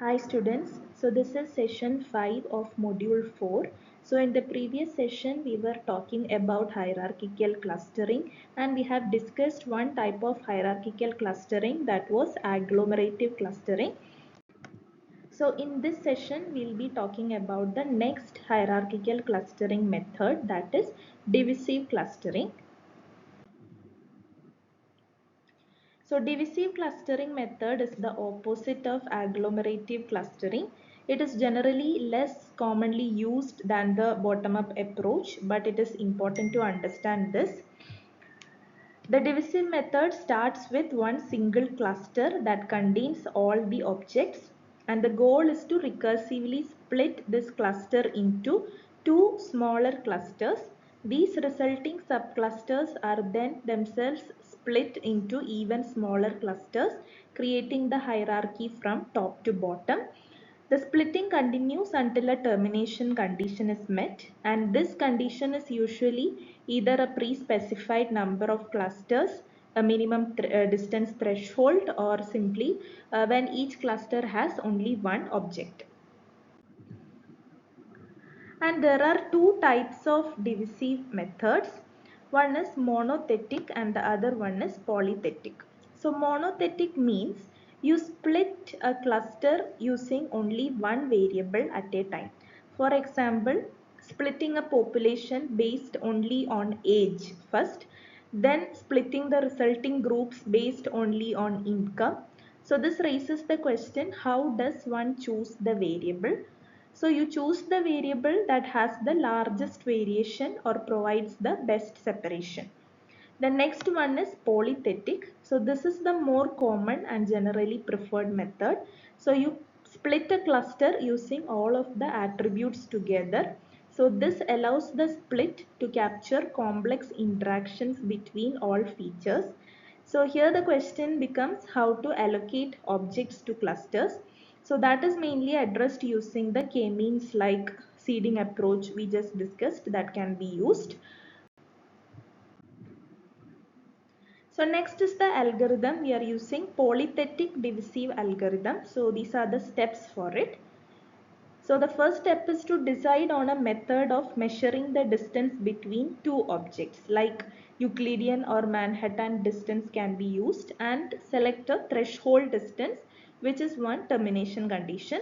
Hi students, so this is session 5 of module 4. So in the previous session we were talking about hierarchical clustering and we have discussed one type of hierarchical clustering, that was agglomerative clustering. So in this session we'll be talking about the next hierarchical clustering method, that is divisive clustering. So divisive clustering method is the opposite of agglomerative clustering. It is generally less commonly used than the bottom-up approach, but it is important to understand this. The divisive method starts with one single cluster that contains all the objects, and the goal is to recursively split this cluster into two smaller clusters. These resulting subclusters are then themselves split into even smaller clusters, creating the hierarchy from top to bottom. The splitting continues until a termination condition is met, and this condition is usually either a pre-specified number of clusters, a minimum distance threshold, or simply when each cluster has only one object. And there are two types of divisive methods. One is monothetic and the other one is polythetic. So monothetic means you split a cluster using only one variable at a time. For example, splitting a population based only on age first, then splitting the resulting groups based only on income. So this raises the question, how does one choose the variable? So you choose the variable that has the largest variation or provides the best separation. The next one is polythetic. So this is the more common and generally preferred method. So you split a cluster using all of the attributes together. So this allows the split to capture complex interactions between all features. So here the question becomes how to allocate objects to clusters. So that is mainly addressed using the k-means like seeding approach we just discussed, that can be used. So next is the algorithm. We are using polythetic divisive algorithm. So these are the steps for it. So the first step is to decide on a method of measuring the distance between two objects, like Euclidean or Manhattan distance can be used, and select a threshold distance, which is one termination condition.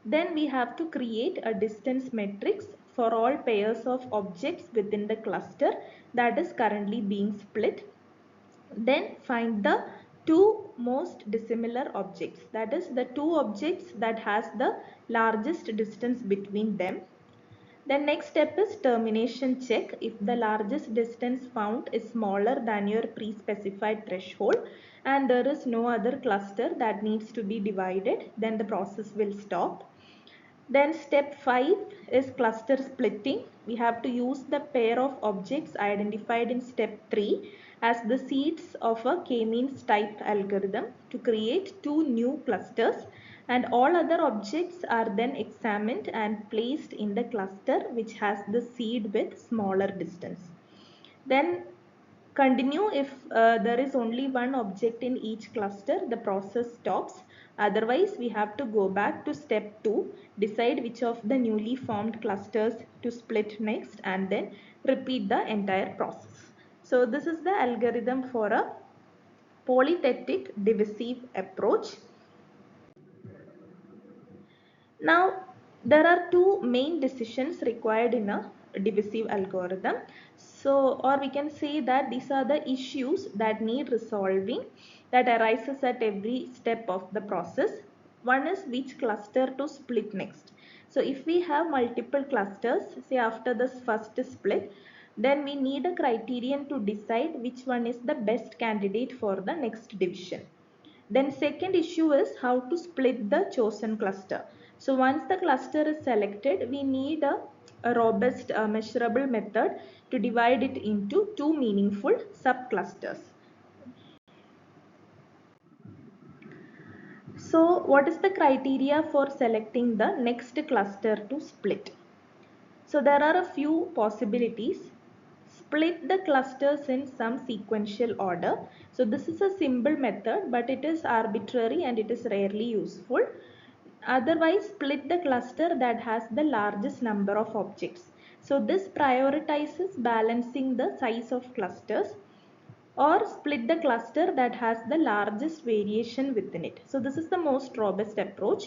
Then we have to create a distance matrix for all pairs of objects within the cluster that is currently being split. Then find the two most dissimilar objects, that is the two objects that has the largest distance between them. The next step is termination check. If the largest distance found is smaller than your pre-specified threshold and there is no other cluster that needs to be divided, then the process will stop. Then step 5 is cluster splitting. We have to use the pair of objects identified in step 3 as the seeds of a k-means type algorithm to create two new clusters, and all other objects are then examined and placed in the cluster which has the seed with smaller distance. Then continue if there is only one object in each cluster, the process stops. Otherwise, we have to go back to step 2, decide which of the newly formed clusters to split next, and then repeat the entire process. So this is the algorithm for a polythetic divisive approach. Now, there are two main decisions required in a divisive algorithm. So, or we can say that these are the issues that need resolving, that arises at every step of the process. One is which cluster to split next. So, if we have multiple clusters, say after this first split, then we need a criterion to decide which one is the best candidate for the next division. Then second issue is how to split the chosen cluster. So once the cluster is selected, we need a robust measurable method to divide it into two meaningful subclusters. So what is the criteria for selecting the next cluster to split? So there are a few possibilities. Split the clusters in some sequential order. So this is a simple method, but it is arbitrary and it is rarely useful. Otherwise, split the cluster that has the largest number of objects. So this prioritizes balancing the size of clusters, or split the cluster that has the largest variation within it. So this is the most robust approach.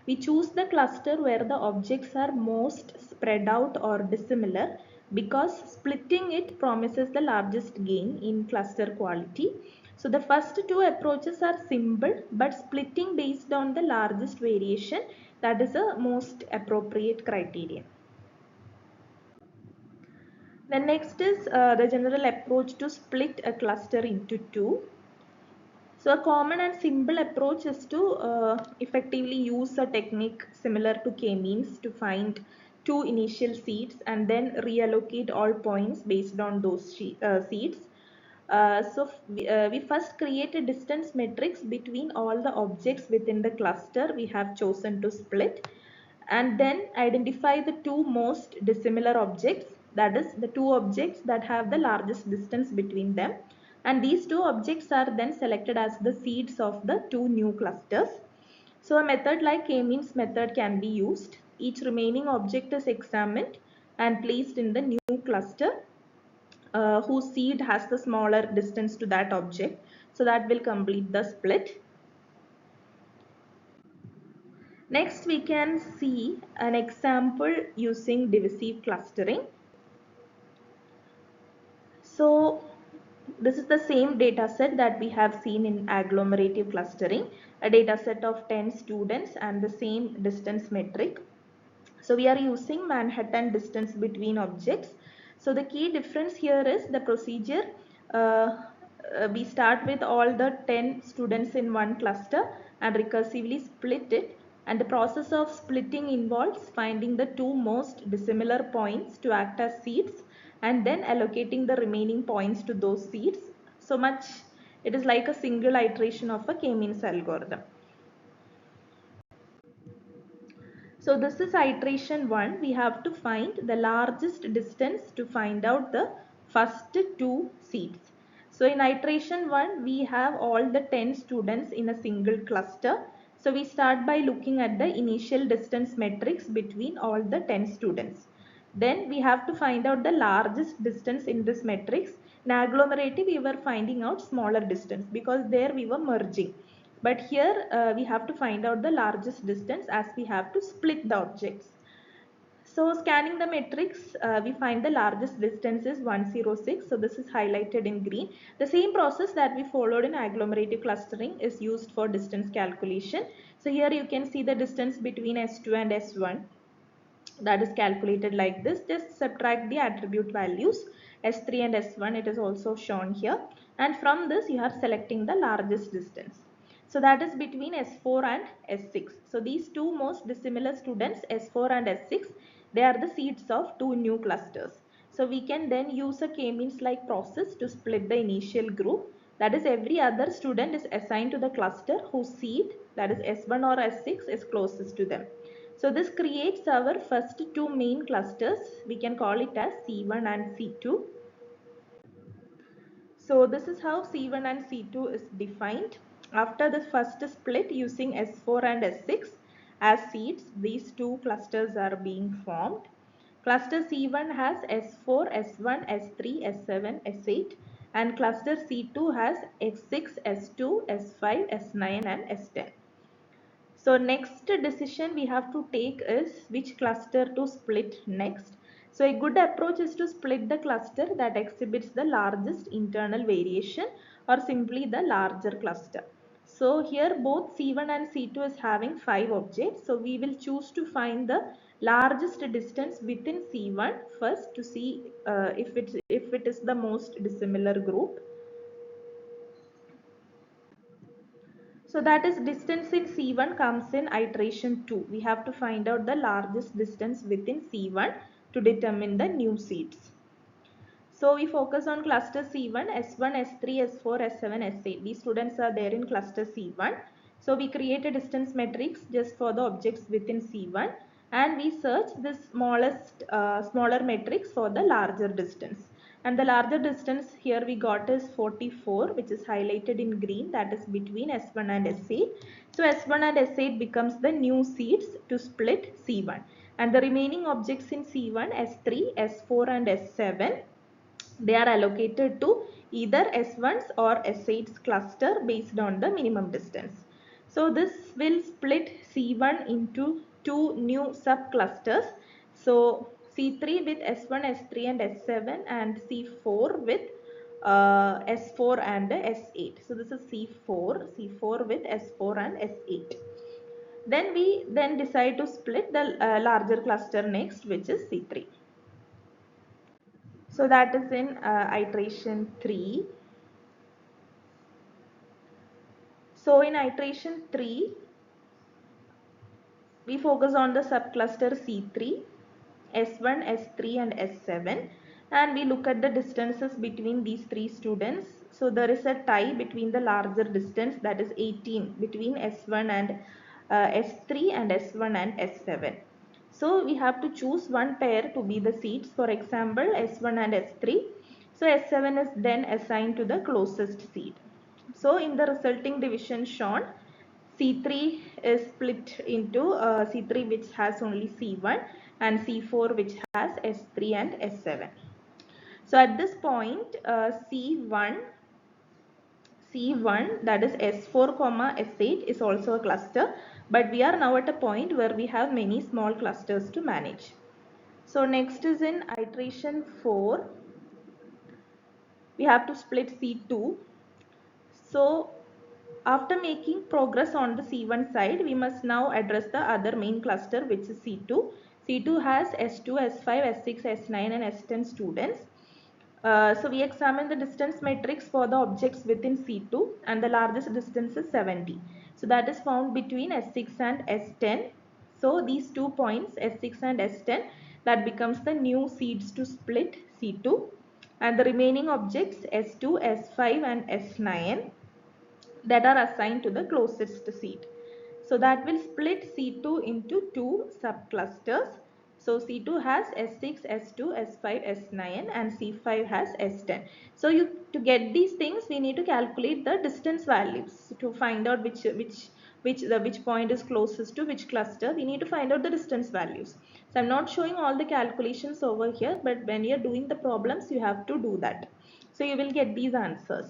We choose the cluster where the objects are most spread out or dissimilar, because splitting it promises the largest gain in cluster quality. So the first two approaches are simple, but splitting based on the largest variation, that is the most appropriate criterion. The next is the general approach to split a cluster into two. So a common and simple approach is to effectively use a technique similar to k-means to find two initial seeds and then reallocate all points based on those seeds. We first create a distance matrix between all the objects within the cluster we have chosen to split, and then identify the two most dissimilar objects, that is the two objects that have the largest distance between them, and these two objects are then selected as the seeds of the two new clusters. So a method like k-means method can be used. Each remaining object is examined and placed in the new cluster whose seed has the smaller distance to that object. So that will complete the split. Next, we can see an example using divisive clustering. So this is the same data set that we have seen in agglomerative clustering, a data set of 10 students and the same distance metric. So we are using Manhattan distance between objects. So the key difference here is the procedure. We start with all the 10 students in one cluster and recursively split it. And the process of splitting involves finding the two most dissimilar points to act as seeds and then allocating the remaining points to those seeds. So much, it is like a single iteration of a k-means algorithm. So this is iteration 1. We have to find the largest distance to find out the first two seeds. So in iteration 1, we have all the 10 students in a single cluster. So we start by looking at the initial distance matrix between all the 10 students. Then we have to find out the largest distance in this matrix. In agglomerative, we were finding out smaller distance because there we were merging. But here we have to find out the largest distance as we have to split the objects. So scanning the matrix, we find the largest distance is 106. So this is highlighted in green. The same process that we followed in agglomerative clustering is used for distance calculation. So here you can see the distance between S2 and S1. That is calculated like this. Just subtract the attribute values S3 and S1. It is also shown here. And from this you are selecting the largest distance. So that is between S4 and S6. So these two most dissimilar students, S4 and S6, they are the seeds of two new clusters. So we can then use a k-means like process to split the initial group. That is, every other student is assigned to the cluster whose seed, that is S1 or S6, is closest to them. So this creates our first two main clusters. We can call it as C1 and C2. So this is how C1 and C2 is defined. After the first split using S4 and S6 as seeds, these two clusters are being formed. Cluster C1 has S4, S1, S3, S7, S8, and cluster C2 has S6, S2, S5, S9 and S10. So next decision we have to take is which cluster to split next. So a good approach is to split the cluster that exhibits the largest internal variation, or simply the larger cluster. So here both C1 and C2 is having 5 objects. So we will choose to find the largest distance within C1 first to see if it is the most dissimilar group. So that is distance in C1 comes in iteration 2. We have to find out the largest distance within C1 to determine the new seeds. So we focus on cluster C1, S1, S3, S4, S7, S8. These students are there in cluster C1. So we create a distance matrix just for the objects within C1, and we search the smaller matrix for the larger distance. And the larger distance here we got is 44, which is highlighted in green, that is between S1 and S8. So S1 and S8 becomes the new seeds to split C1, and the remaining objects in C1, S3, S4 and S7, they are allocated to either S1's or S8's cluster based on the minimum distance. So this will split C1 into two new subclusters. So C3 with S1, S3 and S7, and C4 with S4 and S8. So this is C4 with S4 and S8. Then we decide to split the larger cluster next, which is C3. So that is in iteration 3. So in iteration 3, we focus on the subcluster C3, S1, S3 and S7, and we look at the distances between these three students. So there is a tie between the larger distance, that is 18, between S1 and S3 and S1 and S7. So we have to choose one pair to be the seats, for example S1 and S3. So S7 is then assigned to the closest seat. So in the resulting division shown, C3 is split into C3 which has only C1 and C4 which has S3 and S7. So at this point C1 that is S4 comma S8 is also a cluster, but we are now at a point where we have many small clusters to manage. So next is in iteration 4, we have to split C2. So after making progress on the C1 side, we must now address the other main cluster, which is C2. C2 has S2, S5, S6, S9 and S10 students. So we examine the distance matrix for the objects within C2, and the largest distance is 70. So that is found between S6 and S10. So these 2 points, S6 and S10, that becomes the new seeds to split C2, and the remaining objects S2, S5 and S9, that are assigned to the closest seat. So that will split C2 into two subclusters. So C2 has S6, S2, S5, S9 and C5 has S10. So to get these things we need to calculate the distance values to find out which point is closest to which cluster. We need to find out the distance values. So I'm not showing all the calculations over here, but when you're doing the problems you have to do that. So you will get these answers.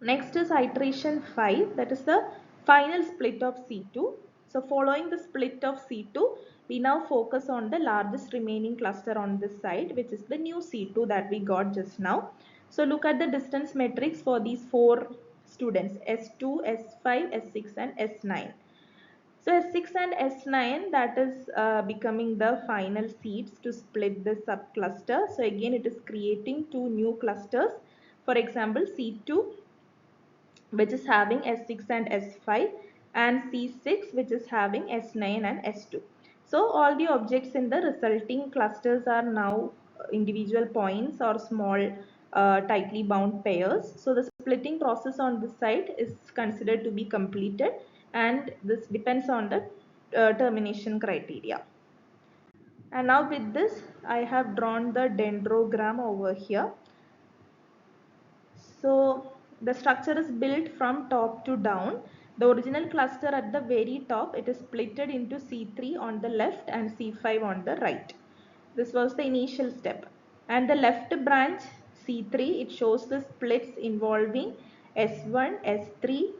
Next is iteration 5, that is the final split of C2. So following the split of C2, we now focus on the largest remaining cluster on this side, which is the new C2 that we got just now. So look at the distance matrix for these four students, S2, S5, S6 and S9. So S6 and S9, that is becoming the final seeds to split the subcluster. So again it is creating two new clusters. For example, C2 which is having S6 and S5, and C6 which is having S9 and S2. So all the objects in the resulting clusters are now individual points or small tightly bound pairs. So the splitting process on this side is considered to be completed, and this depends on the termination criteria. And now with this I have drawn the dendrogram over here. So the structure is built from top to down. The original cluster at the very top, it is splitted into C3 on the left and C5 on the right. This was the initial step. And the left branch C3, it shows the splits involving S1, S3,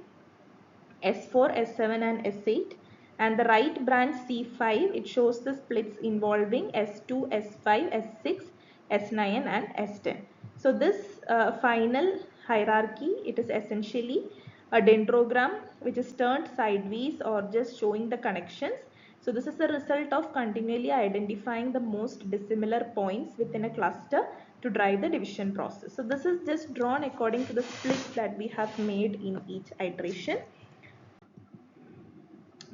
S4, S7 and S8, and the right branch C5, it shows the splits involving S2, S5, S6, S9 and S10. So this final hierarchy, it is essentially a dendrogram which is turned sideways or just showing the connections. So this is the result of continually identifying the most dissimilar points within a cluster to drive the division process. So this is just drawn according to the splits that we have made in each iteration.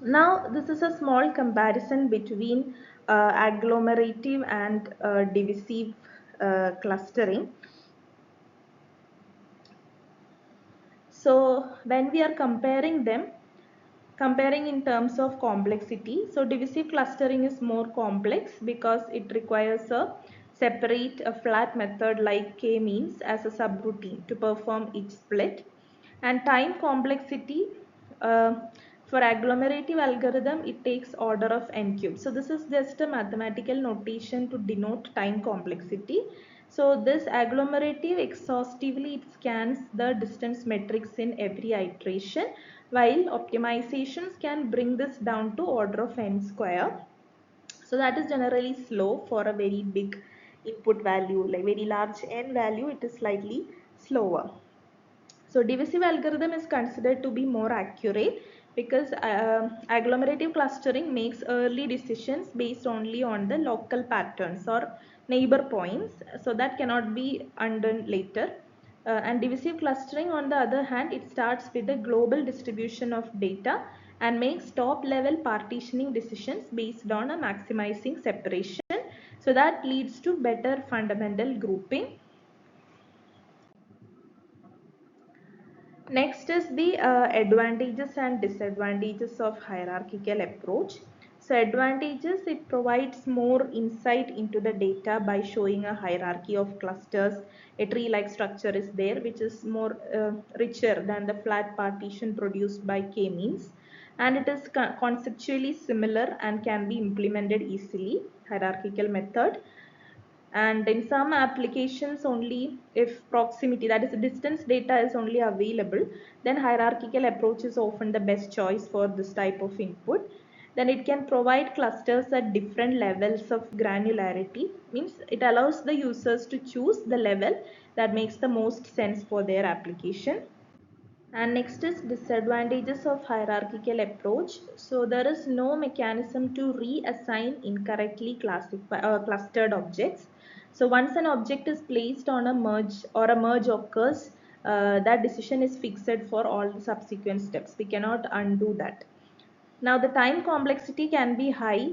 Now this is a small comparison between agglomerative and divisive clustering. So when we are comparing them, comparing in terms of complexity, so divisive clustering is more complex because it requires a separate a flat method like k-means as a subroutine to perform each split. And time complexity, uh, for agglomerative algorithm, it takes order of n cubed. So this is just a mathematical notation to denote time complexity. So this agglomerative exhaustively it scans the distance matrix in every iteration, while optimizations can bring this down to order of n square. So that is generally slow for a very big input value, like very large n value, it is slightly slower. So divisive algorithm is considered to be more accurate because agglomerative clustering makes early decisions based only on the local patterns or neighbor points, so that cannot be undone later. And divisive clustering, on the other hand, it starts with a global distribution of data and makes top level partitioning decisions based on a maximizing separation. So that leads to better fundamental grouping. Next is the advantages and disadvantages of hierarchical approach. So advantages, it provides more insight into the data by showing a hierarchy of clusters. A tree like structure is there which is more richer than the flat partition produced by k-means, and it is conceptually similar and can be implemented easily, hierarchical method. And in some applications only if proximity, that is distance data, is only available, then hierarchical approach is often the best choice for this type of input. Then it can provide clusters at different levels of granularity, means it allows the users to choose the level that makes the most sense for their application. And next is disadvantages of hierarchical approach. So there is no mechanism to reassign incorrectly clustered objects. So once an object is placed on a merge or a merge occurs, that decision is fixed for all the subsequent steps. We cannot undo that. Now the time complexity can be high.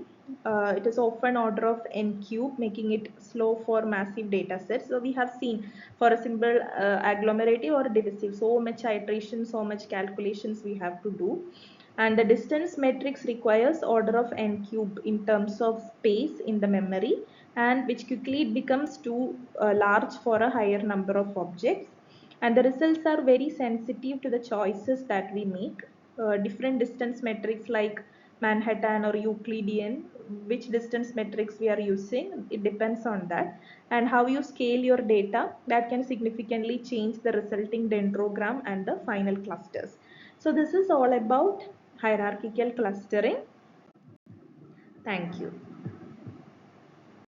It is often order of n cube, making it slow for massive data sets. So we have seen for a simple agglomerative or divisive, so much iteration, so much calculations we have to do. And the distance matrix requires order of n cube in terms of space in the memory, and which quickly it becomes too large for a higher number of objects. And the results are very sensitive to the choices that we make. Different distance metrics like Manhattan or Euclidean, which distance metrics we are using, it depends on that. And how you scale your data, that can significantly change the resulting dendrogram and the final clusters. So this is all about hierarchical clustering. Thank you.